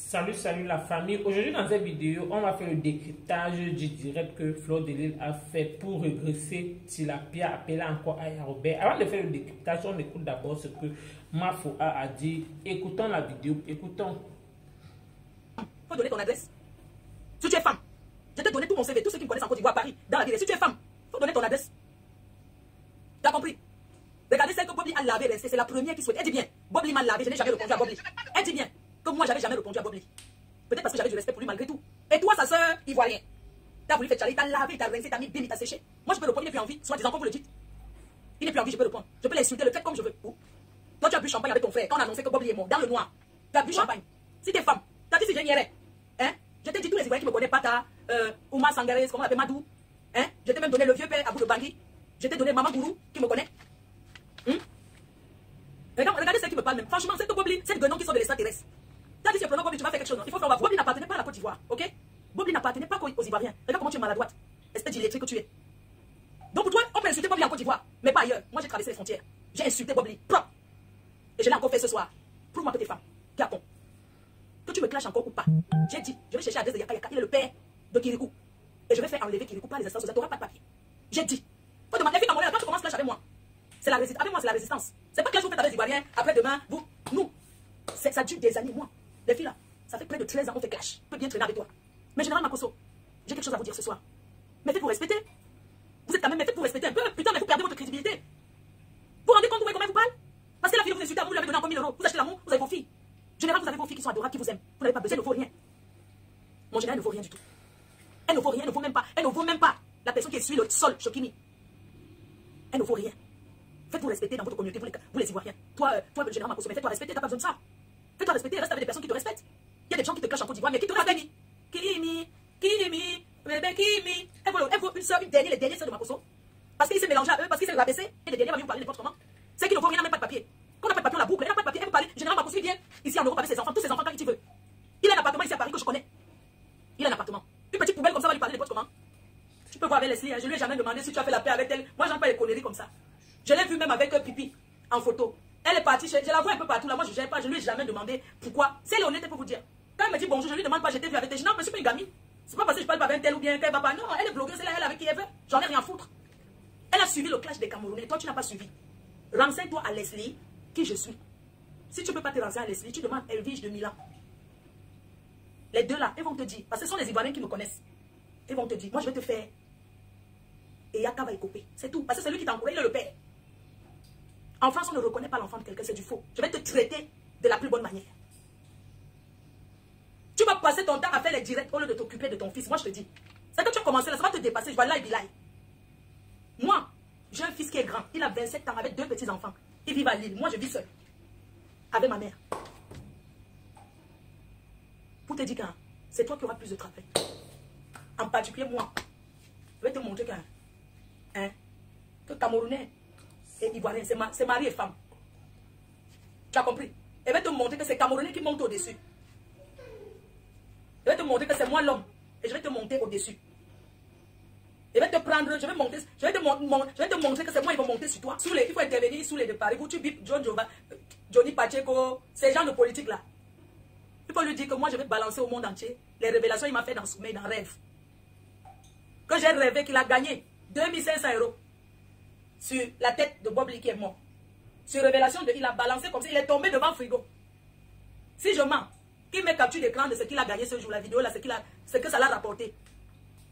Salut la famille. Aujourd'hui dans cette vidéo, on va faire le décryptage du direct que Fleur de Lille a fait pour regresser Tilapia, appelé encore Aya Robert. Avant de faire le décryptage, on écoute d'abord ce que Mafoua a dit. Écoutons la vidéo, écoutons. Faut donner ton adresse. Si tu es femme, je t'ai donné tout mon CV, tous ceux qui me connaissent en Côte d'Ivoire, Paris, dans la ville. Si tu es femme, faut donner ton adresse. T'as compris? Regardez celle que Bobli a lavé, c'est la première qui souhaite. Elle dit bien, Bobli m'a lavé, je n'ai jamais répondu à Bobli. Elle dit bien que moi, j'avais jamais répondu à Bobli. Peut-être parce que j'avais du respect pour lui malgré tout. Et toi, sa soeur ivoirienne, t'as voulu faire Charlie, t'as lavé, t'as rincé, t'as mis bien, t'as séché. Moi, je peux répondre, il n'est plus en vie, soit disant comme vous le dites. Il n'est plus en vie, je peux répondre. Je peux l'insulter, le fait comme je veux. Toi, tu as bu champagne avec ton frère quand on a annoncé que Bobli est mort, dans le noir. Tu as bu champagne. Si t'es femme, t'as dit si je n'irais. Hein? Je t'ai dit tous les Ivoiriens qui me connaissent pas, t'as Ouma Sangaré, comment on appelle Madou. Hein? Je t'ai même donné le vieux père Abou de Bangui. Je t'ai donné Maman Gourou qui me connaît. Regardez ceux qui me parlent même. Franchement, c'est que Bobli, c'est le guenon qui sont de l'extraterrestre. T'as dit si Bobli, tu vas faire quelque chose. Non? Il faut faire. Bobli n'appartenait pas à la Côte d'Ivoire, ok? Bobli n'appartenait pas aux Ivoiriens. Regarde comment tu es maladroite. Espèce d'illettré que tu es. Donc pour toi, on peut insulter Bobli en Côte d'Ivoire, mais pas ailleurs. Moi, j'ai traversé les frontières. J'ai insulté Bobli propre. Et je l'ai encore fait ce soir. Prouve-moi que t'es femme. Gapon. Que tu me clashes encore ou pas. J'ai dit, je vais chercher l'adresse de Yaka Yaka. Il est le père de Kirikou. Et je vais faire enlever Kirikou par les instances. Tu n'auras pas de papier. J'ai dit. Faut demander les filles camerounaises. Quand tu commences clash avec moi, c'est la résistance. Avec moi, c'est la résistance. C'est pas clash vous faites avec les Ivoiriens. Après demain, vous, nous. Ça dure des années. Moi, les filles là, ça fait près de 13 ans qu'on fait clash. Je peux bien traîner avec toi. Mais Général Makosso, j'ai quelque chose à vous dire ce soir. Mais faites-vous respecter. Vous êtes quand même, mais faites-vous respecter un peu. Putain, mais vous perdez votre crédibilité. Vous vous rendez compte, vous voyez comment elle vous parle? Parce que la fille vous insultez, vous lui avez donné encore 1000 euros. Vous achetez l'amour, vous avez vos filles. Général, vous avez vos filles qui sont adorables, qui vous aiment. Vous n'avez pas besoin, elle ne vaut rien. Mon général ne vaut rien du tout. Elle ne vaut rien, elle ne vaut même pas. Elle ne vaut même pas la personne qui est sur le sol, Chokini. Elle ne vaut rien. Faites-vous respecter dans votre communauté, vous les Ivoiriens. Toi, le général Makosso, mais faites-toi respecter, t'as pas besoin de ça. Faites-toi respecter, reste avec des personnes qui te respectent. Il y a des gens qui te clashent en Côte d'Ivoire, mais qui te respectent. Kimi, bébé Kimi. Elle vaut une soeur, les dernières sœurs de Makosso. Parce qu'il s'est mélangé à eux, parce qu'il s'est rabaissé. Et les derniers vont vous parler n'importe comment. C'est qui ne vaut rien, n'a même pas de papier. Quand on n'a pas de papier, on la boucle. Elle n'a pas de papier, elle veut parler. Général Makosso, il vient ici en Europe avec ses enfants, tous ses enfants quand il veut. Il a un appartement ici à Paris que je connais. Il a un appartement. Une petite poubelle comme ça va lui parler n'importe comment. Tu peux voir avec Leslie, je lui ai jamais demandé si tu as fait la paix avec elle. Moi, j'aime pas les conneries comme ça. Je l'ai vu même avec Pipi en photo. Elle est partie, je la vois un peu partout là. Moi, je ne gère pas, je lui ai jamais demandé pourquoi. C'est elle est honnête pour vous dire. Quand elle me dit bonjour, je lui demande pas, j'étais vu avec tes gens, mais je suis pas une gamine. C'est pas parce que je parle pas avec elle ou bien qu'elle va pas. Non, elle est blogueuse, c'est elle avec qui elle veut. J'en ai rien à foutre. Elle a suivi le clash des Camerounais. Toi, tu n'as pas suivi. Renseigne-toi à Leslie, qui je suis. Si tu ne peux pas te renseigner à Leslie, tu demandes Elvige de Milan. Les deux là, ils vont te dire, parce que ce sont les Ivoiriens qui me connaissent. Ils vont te dire, moi je vais te faire. Et Yaka va y couper. C'est tout. Parce que c'est lui qui t'a encouragé, il est le père. En France, on ne reconnaît pas l'enfant de quelqu'un, c'est du faux. Je vais te traiter de la plus bonne manière. Tu vas passer ton temps à faire les directs au lieu de t'occuper de ton fils. Moi, je te dis. C'est que tu as commencé là, ça va te dépasser. Je vois là, il bilaï. Moi, j'ai un fils qui est grand. Il a 27 ans avec 2 petits-enfants. Il vit à Lille. Moi, je vis seul. Avec ma mère. Pour te dire que c'est toi qui auras plus de travail. En particulier, moi. Je vais te montrer que Camerounais et Ivoirien, c'est mari et femme. Tu as compris? Je vais te montrer que c'est Camerounais qui monte au-dessus. Je vais te montrer que c'est moi l'homme. Et je vais te monter au-dessus. Je vais te prendre, je vais te montrer que c'est moi qui vais monter sur toi. Il faut intervenir sous les de Paris. Vous tu bipes Johnny Pacheco, ces gens de politique là. Il faut lui dire que moi je vais balancer au monde entier les révélations qu'il m'a fait dans sommeil, dans rêve. Que j'ai rêvé qu'il a gagné 2500 € sur la tête de Bobli qui est mort. Sur révélation il a balancé comme ça, il est tombé devant le frigo. Si je mens, qu'il me capture l'écran de ce qu'il a gagné ce jour, la vidéo là, ce que ça l'a rapporté.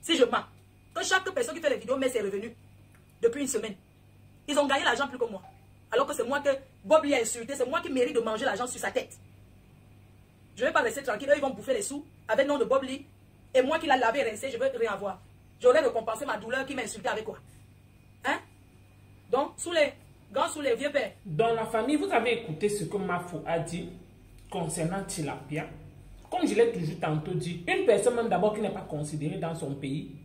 Si je mens, que chaque personne qui fait les vidéos met ses revenus depuis une semaine. Ils ont gagné l'argent plus que moi. Alors que c'est moi que Bobli a insulté, c'est moi qui mérite de manger l'argent sur sa tête. Je ne vais pas rester tranquille, eux ils vont bouffer les sous avec le nom de Bobli. Et moi qui l'a lavé et rincé, je ne veux rien avoir. J'aurais récompensé ma douleur qui m'a insulté avec quoi? Hein? Donc, sous les vieux pères. Dans la famille, vous avez écouté ce que Mafoua a dit concernant Tilapia. Comme je l'ai toujours tantôt dit, une personne même d'abord qui n'est pas considérée dans son pays,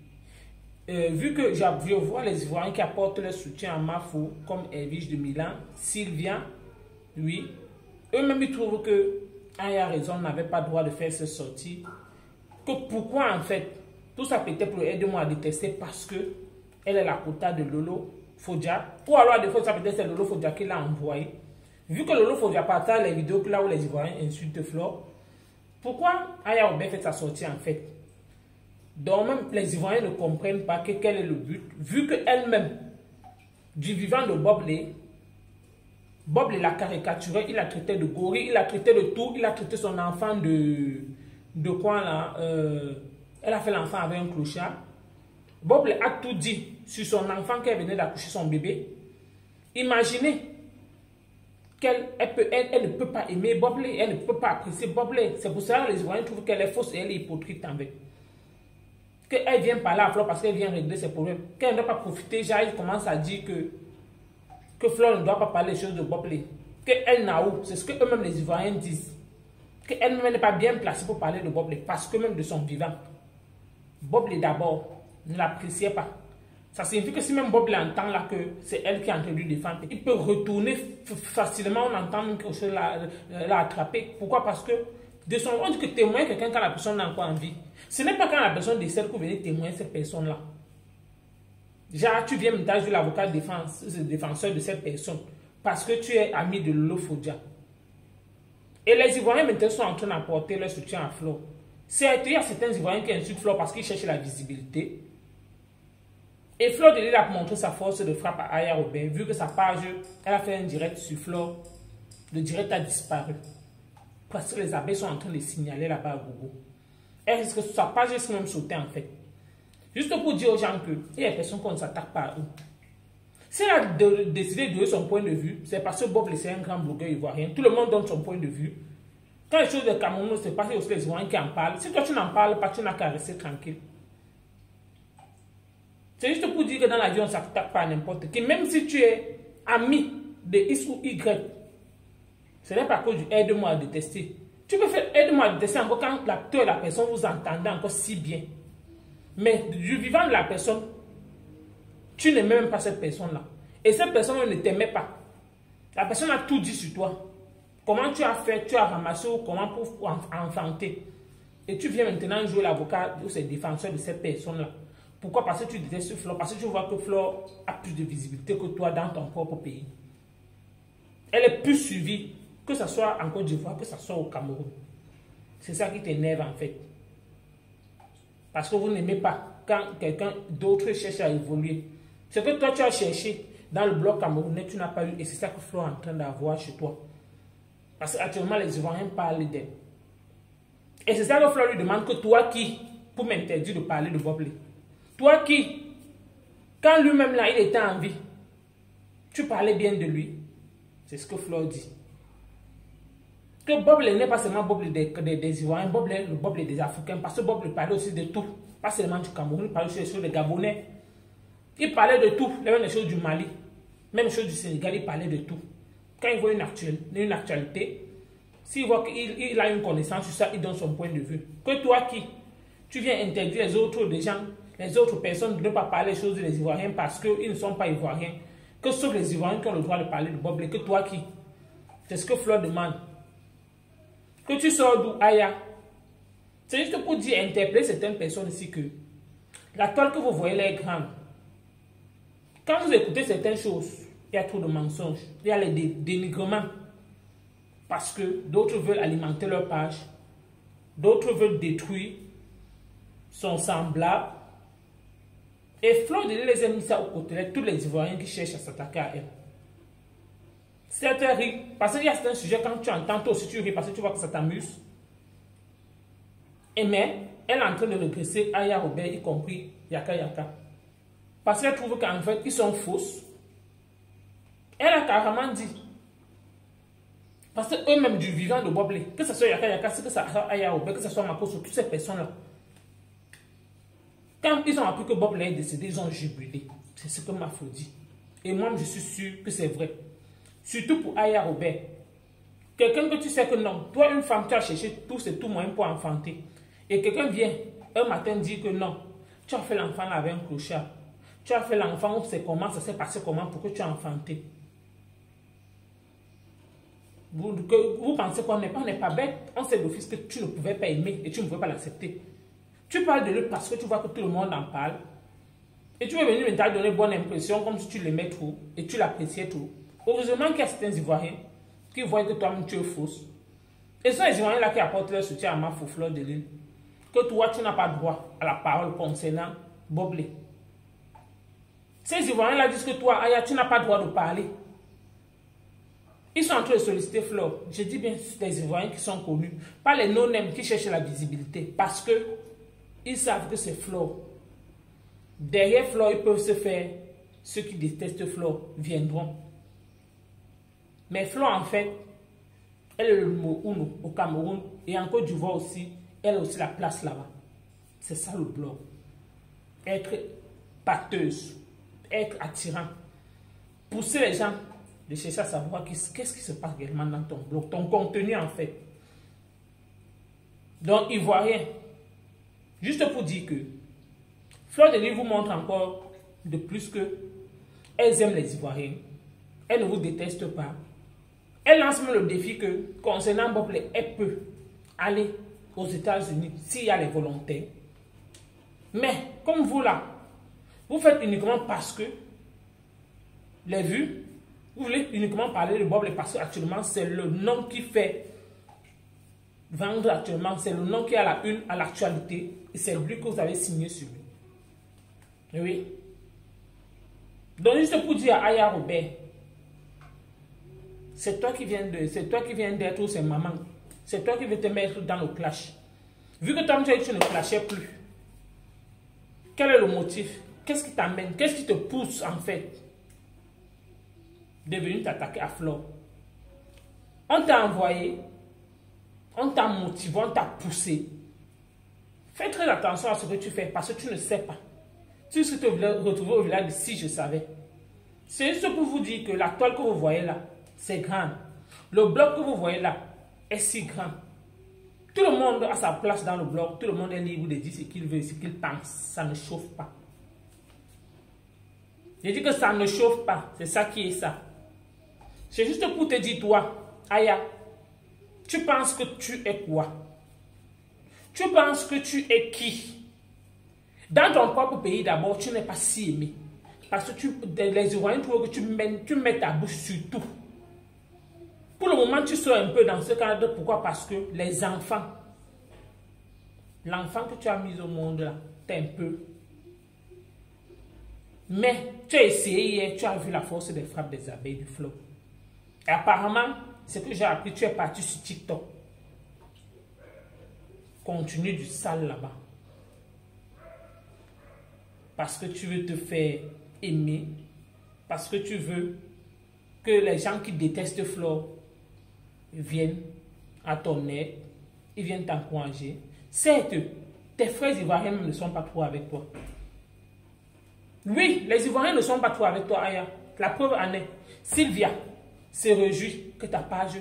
vu que je vois les Ivoiriens qui apportent leur soutien à Mafoua, comme Elvige de Milan, Sylvia, oui, eux-mêmes ils trouvent que Aya raison n'avait pas le droit de faire ce sortie. Que pourquoi en fait, tout ça peut-être pour aider-moi à détester parce que elle est la quota de Lolo Fodja. Ou alors des fois ça peut-être c'est Lolo Fodja qui l'a envoyé. Vu que Lolo Fodja partage les vidéos là où les Ivoiriens insultent Flore, Pourquoi Aya Obey fait sa sortie en fait? Donc même les Ivoiriens ne comprennent pas quel est le but, vu qu'elle-même, du vivant de Bobley l'a caricaturé, il a traité de gorille, il a traité de tout, il a traité son enfant de quoi là? Elle a fait l'enfant avec un clochard. Bobley a tout dit sur son enfant qu'elle venait d'accoucher son bébé. Imaginez qu'elle ne peut pas aimer Bobley, elle ne peut pas apprécier Bobley. C'est pour ça que les Ivoiriens trouvent qu'elle est fausse et elle est hypocrite en fait. Qu'elle vient parler à Flore parce qu'elle vient régler ses problèmes. Qu'elle ne doit pas profiter, genre il commence à dire que Flore ne doit pas parler des choses de Bobley. Qu'elle n'a où, c'est ce que eux-mêmes les Ivoiriens disent. Qu'elle-même n'est pas bien placée pour parler de Bobley parce que même de son vivant. Bobley d'abord ne l'appréciait pas. Ça signifie que si même Bobley entend là que c'est elle qui est en train de lui défendre, il peut retourner facilement, on entend même quelque chose l'a attraper. Pourquoi? Parce que de son on dit que témoigner quelqu'un quand la personne n'a encore envie. Ce n'est pas quand la personne décède que vous venez témoigner cette personne-là. Genre, tu viens me jouer l'avocat défenseur de cette personne parce que tu es ami de Lolo Fodja. Et les Ivoiriens maintenant sont en train d'apporter leur soutien à Flore. Certes, il y a certains Ivoiriens qui insultent Flore parce qu'ils cherchent la visibilité. Et Flore de Lille a montré sa force de frappe à Aya Obey, vu que sa page, elle a fait un direct sur Flore. Le direct a disparu. Parce que les abeilles sont en train de signaler là-bas à Google. Est-ce que sa page est même sautée en fait? Juste pour dire aux gens qu'il y a des personnes qu'on ne s'attaque pas à eux. Si elle a décidé de donner son point de vue, c'est parce que Bobley c'est un grand blogueur ivoirien. Tout le monde donne son point de vue. Quand les choses de Cameroun, c'est pas aussi les Ivoiriens qui en parlent. Si toi tu n'en parles pas, tu n'as qu'à rester tranquille. C'est juste pour dire que dans la vie, on ne s'attaque pas à n'importe qui. Même si tu es ami de X ou Y, ce n'est pas à cause du aide-moi à détester. Tu peux faire aide-moi à détester encore quand l'acteur et la personne vous entendez encore si bien. Mais du vivant de la personne, tu n'aimais même pas cette personne-là. Et cette personne ne t'aimait pas. La personne a tout dit sur toi. Comment tu as fait, tu as ramassé ou comment pour enfanter. Et tu viens maintenant jouer l'avocat ou c'est défenseur de cette personne-là. Pourquoi? Parce que tu détestes Flore. Parce que tu vois que Flore a plus de visibilité que toi dans ton propre pays. Elle est plus suivie, que ce soit en Côte d'Ivoire, que ce soit au Cameroun. C'est ça qui t'énerve en fait. Parce que vous n'aimez pas quand quelqu'un d'autre cherche à évoluer. Ce que toi tu as cherché dans le bloc camerounais, tu n'as pas eu. Et c'est ça que Flore est en train d'avoir chez toi. Parce qu'actuellement, les Ivoiriens parlent d'elle. Et c'est ça que Flore lui demande que toi qui, pour m'interdire de parler de Bobley. Toi qui, quand lui-même là, il était en vie, tu parlais bien de lui. C'est ce que Flore dit. Que Bobley n'est pas seulement Bobley des Ivoiriens, Bobley, le Bobley des Africains, parce que Bobley parlait aussi de tout. Pas seulement du Cameroun, il parlait aussi des choses des Gabonais. Il parlait de tout, même des choses du Mali, même des choses du Sénégal, il parlait de tout. Quand il voit une actualité, s'il voit qu'il a une connaissance sur ça, il donne son point de vue. Que toi qui, tu viens interdire les autres gens, les autres personnes de ne pas parler des choses des Ivoiriens parce qu'ils ne sont pas Ivoiriens. Que sauf les Ivoiriens qui ont le droit de parler de Bobley, que toi qui. C'est ce que Flore demande. Que tu sors d'où, Aya? C'est juste pour dire, interpeller certaines personnes ici que la toile que vous voyez là est grande. Quand vous écoutez certaines choses, il y a trop de mensonges, il y a les dénigrements. Parce que d'autres veulent alimenter leur page, d'autres veulent détruire son semblable. Et Flore de Lille les a mis ça au côté, tous les Ivoiriens qui cherchent à s'attaquer à elle. Certains rient, parce qu'il y a certains sujets, quand tu entends, toi aussi tu ris, parce que tu vois que ça t'amuse. Et mais, elle est en train de regresser Aya Obey, y compris Yaka Yaka. Parce qu'elle trouve qu'en fait, ils sont fausses. Elle a carrément dit. Parce qu'eux-mêmes du vivant de Bobley, que ce soit Yaka Yaka, que ce soit Aya Obey, que ce soit Makoso, toutes ces personnes-là. Quand ils ont appris que Bobley est décédé, ils ont jubilé. C'est ce que Mafo dit. Et moi, je suis sûr que c'est vrai. Surtout pour Aya Obey. Quelqu'un que tu sais que non, toi, une femme, tu as cherché tous ces tout moyens pour enfanter. Et quelqu'un vient un matin dire que non, tu as fait l'enfant avec un clochard. Tu as fait l'enfant, c'est comment, ça s'est passé comment pour que tu as enfanté. Vous pensez qu'on n'est pas bête, on sait d'office que tu ne pouvais pas aimer et tu ne pouvais pas l'accepter. Tu parles de lui parce que tu vois que tout le monde en parle. Et tu veux venir maintenant donner bonne impression comme si tu l'aimais trop et tu l'appréciais trop. Heureusement qu'il y a certains Ivoiriens qui voient que toi-même tu es fausse. Et ce sont les Ivoiriens là qui apportent leur soutien à ma Fleur de Lys. Que toi, tu n'as pas droit à la parole concernant Boblé. Ces Ivoiriens là disent que toi, Aya, tu n'as pas droit de parler. Ils sont en train de solliciter Flore. Je dis bien des Ivoiriens qui sont connus. Pas les non-nèmes qui cherchent la visibilité. Parce que ils savent que c'est Flore. Derrière Flore, ils peuvent se faire. Ceux qui détestent Flore viendront. Mais Flore, en fait, elle est le numéro 1 au Cameroun. Et en Côte d'Ivoire aussi. Elle a aussi la place là-bas. C'est ça le blog. Être pâteuse. Être attirant. Pousser les gens de chercher à savoir qu'est-ce qui se passe réellement dans ton blog, ton contenu en fait. Donc, Ivoirien, juste pour dire que Fleur de Lys vous montre encore de plus que elles aiment les Ivoiriens. Elles ne vous détestent pas. Elle lance même le défi que concernant Boblé, elle peut aller aux États-Unis s'il y a les volontaires. Mais comme vous là, vous faites uniquement parce que les vues, vous voulez uniquement parler de Boblé parce qu'actuellement c'est le nom qui fait vendre actuellement, c'est le nom qui est à la une, à l'actualité, et c'est lui que vous avez signé sur lui. Oui. Donc juste pour dire à Aya Robert, c'est toi qui viens d'être ou c'est maman. C'est toi qui veux te mettre dans le clash. Vu que toi tu ne clashais plus, quel est le motif? Qu'est-ce qui t'amène? Qu'est-ce qui te pousse en fait de venir t'attaquer à Flore? On t'a envoyé, on t'a motivé, on t'a poussé. Fais très attention à ce que tu fais parce que tu ne sais pas. Tu risques de te retrouver au village si je savais. C'est juste pour vous dire que la toile que vous voyez là, c'est grand. Le bloc que vous voyez là est si grand. Tout le monde a sa place dans le bloc. Tout le monde est libre de dire ce qu'il veut, ce qu'il pense. Ça ne chauffe pas. Je dis que ça ne chauffe pas. C'est ça qui est ça. C'est juste pour te dire, toi, Aya, tu penses que tu es quoi? Tu penses que tu es qui? Dans ton propre pays, d'abord, tu n'es pas si aimé. Parce que les Ivoiriens trouvent que tu mets ta bouche sur tout. Pour le moment, tu sors un peu dans ce cadre. Pourquoi? Parce que les enfants, l'enfant que tu as mis au monde là, t'es un peu. Mais tu as essayé hier, tu as vu la force des frappes des abeilles du flot. Et apparemment, ce que j'ai appris, tu es parti sur TikTok. Continue du sale là-bas. Parce que tu veux te faire aimer. Parce que tu veux que les gens qui détestent Flore viennent à ton aide. Ils viennent t'encourager. Certes, tes frères ivoiriens ne sont pas trop avec toi. Oui, les Ivoiriens ne sont pas trop avec toi, Aya. La preuve en est. Sylvia se réjouit que ta page,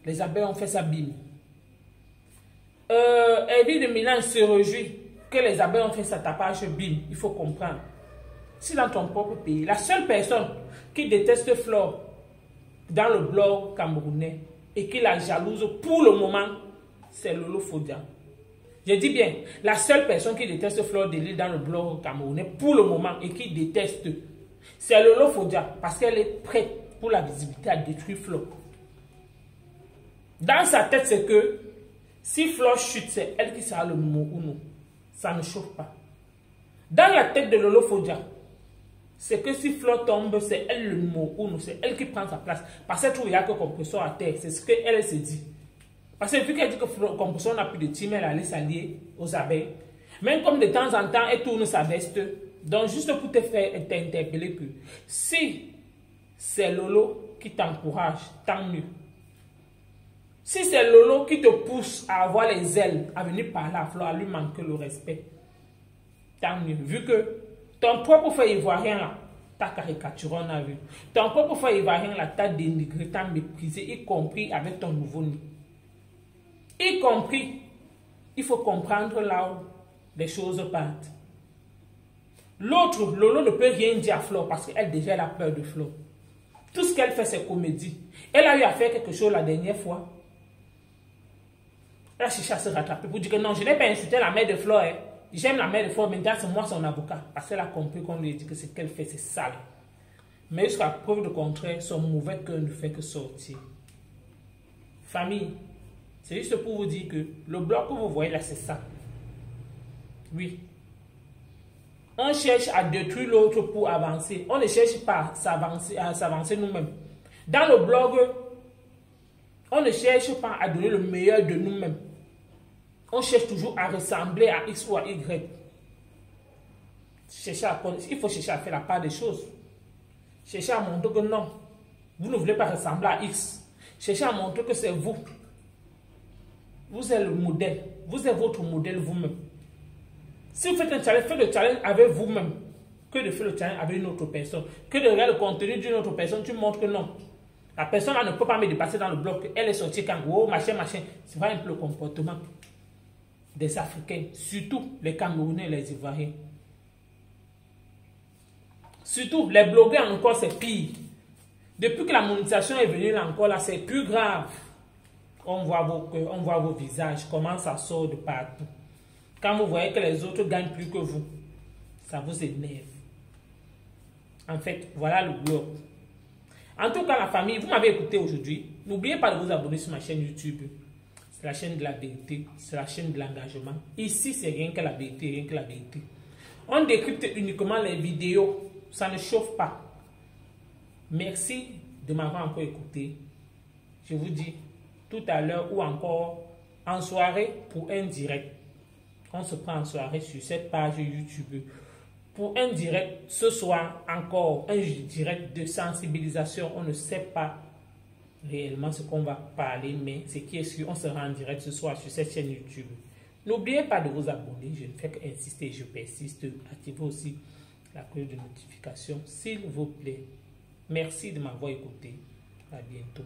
les abeilles ont fait sa bim. Evie de Milan se réjouit que les abeilles ont fait sa tapage bim. Il faut comprendre. Si dans ton propre pays, la seule personne qui déteste Flore dans le blog camerounais et qui la jalouse pour le moment, c'est Lolo Fodia. Je dis bien, la seule personne qui déteste Fleur de Lys dans le blog camerounais pour le moment et qui déteste, c'est Lolo Fodia parce qu'elle est prête pour la visibilité à détruire Flore. Dans sa tête, c'est que si Flore chute, c'est elle qui sera le numéro 1. Ça ne chauffe pas. Dans la tête de Lolo Fodia, c'est que si Flore tombe, c'est elle le numéro 1. C'est elle qui prend sa place. Parce qu'elle trouve qu'il n'y a que compresseur à terre. C'est ce qu'elle se dit. Parce que vu qu'elle dit que Compresseur n'a plus de team, elle allait s'allier aux abeilles. Même comme de temps en temps, elle tourne sa veste. Donc, juste pour te faire t'interpeller que si c'est Lolo qui t'encourage, tant mieux. Si c'est Lolo qui te pousse à avoir les ailes, à venir parler à Flore, à lui manquer le respect, tant mieux. Vu que ton propre frère ivoirien là, t'as caricaturé, on a vu. Ton propre frère ivoirien là, t'as dénigré, t'as méprisé, y compris avec ton nouveau-né. Y compris, il faut comprendre là où les choses partent. L'autre, Lolo ne peut rien dire à Flore parce qu'elle déjà a peur de Flore. Tout ce qu'elle fait, c'est comédie. Elle a eu à faire quelque chose la dernière fois. Elle a cherché à se rattraper pour dire que non, je n'ai pas insulté la mère de Flore. Hein. J'aime la mère de Flore, maintenant c'est moi son avocat. Parce qu'elle a compris qu'on lui a dit que ce qu'elle fait, c'est sale. Mais jusqu'à preuve de contraire, son mauvais cœur ne fait que sortir. Famille. C'est juste pour vous dire que le blog que vous voyez là, c'est ça. Oui. On cherche à détruire l'autre pour avancer. On ne cherche pas à s'avancer nous-mêmes. Dans le blog, on ne cherche pas à donner le meilleur de nous-mêmes. On cherche toujours à ressembler à X ou à Y. Il faut chercher à faire la part des choses. Cherchez à montrer que non, vous ne voulez pas ressembler à X. Cherchez à montrer que c'est vous. Vous êtes le modèle. Vous êtes votre modèle vous-même. Si vous faites un challenge, faites le challenge avec vous-même. Que de faire le challenge avec une autre personne. Que de regarder le contenu d'une autre personne, tu montres que non. La personne là ne peut pas me dépasser dans le bloc. Elle est sortie quand, oh, machin, machin. C'est pas un peu le comportement des Africains. Surtout les Camerounais et les Ivoiriens. Surtout les blogueurs encore, c'est pire. Depuis que la monétisation est venue là encore, là, c'est plus grave. On voit vos visages, comment ça sort de partout. Quand vous voyez que les autres gagnent plus que vous, ça vous énerve. En fait, voilà le blog. En tout cas, la famille, vous m'avez écouté aujourd'hui. N'oubliez pas de vous abonner sur ma chaîne YouTube. C'est la chaîne de la vérité, c'est la chaîne de l'engagement. Ici, c'est rien que la vérité, rien que la vérité. On décrypte uniquement les vidéos. Ça ne chauffe pas. Merci de m'avoir encore écouté. Je vous dis tout à l'heure ou encore en soirée pour un direct. On se prend en soirée sur cette page YouTube. Pour un direct ce soir, encore un direct de sensibilisation. On ne sait pas réellement ce qu'on va parler, mais ce qui est sûr, on sera en direct ce soir sur cette chaîne YouTube. N'oubliez pas de vous abonner. Je ne fais qu'insister, je persiste. Activez aussi la cloche de notification, s'il vous plaît. Merci de m'avoir écouté. À bientôt.